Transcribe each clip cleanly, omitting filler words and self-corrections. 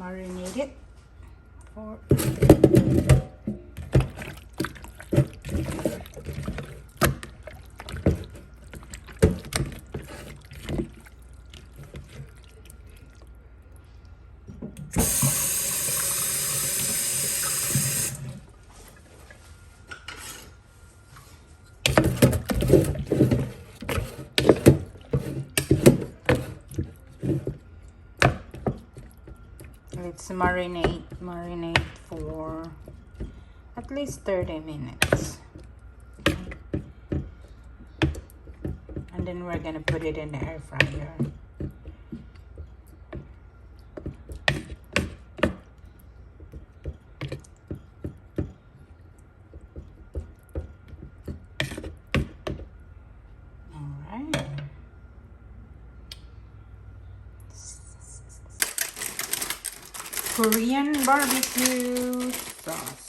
marinate it for let's marinate for at least 30 minutes. And then we're gonna put it in the air fryer. Korean barbecue sauce.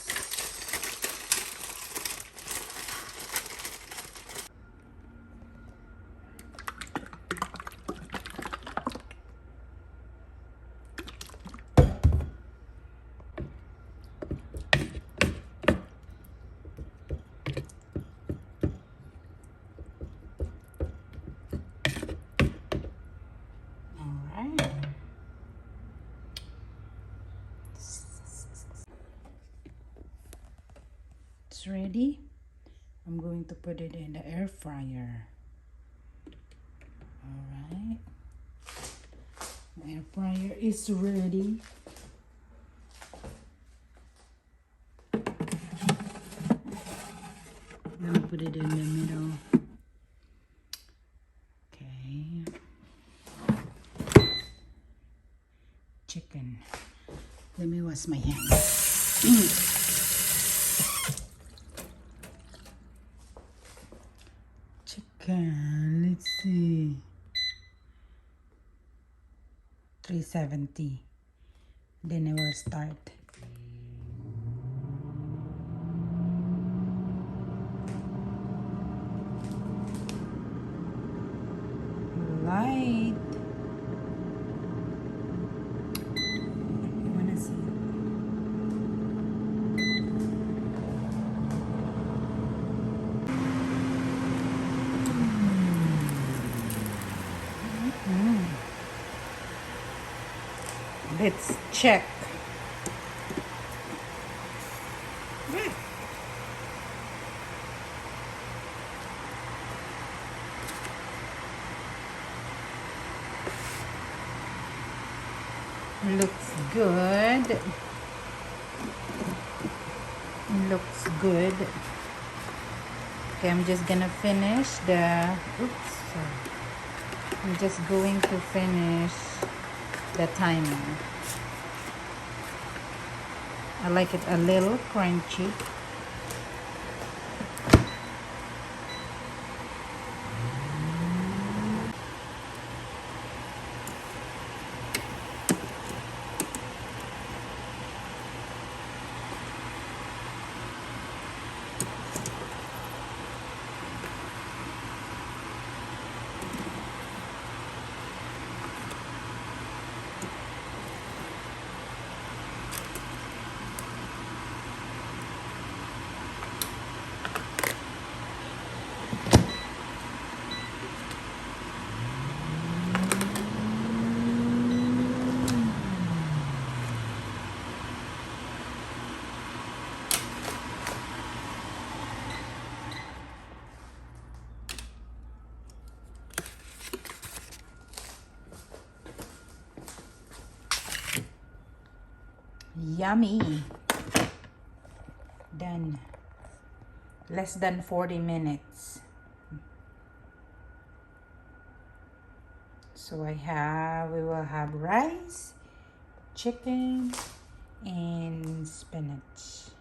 It's ready. I'm going to put it in the air fryer. Alright. My air fryer is ready. I'm gonna put it in the middle. Okay. Chicken. Let me wash my hands. Chicken, let's see, 370. Then I will start. Light. You wanna see? Let's check. Good. Looks good. Looks good. Okay, I'm just gonna finish the, oops, sorry. I'm just going to finish the timer. I like it a little crunchy. Yummy. Done. Less than 40 minutes. So we will have rice, chicken, and spinach.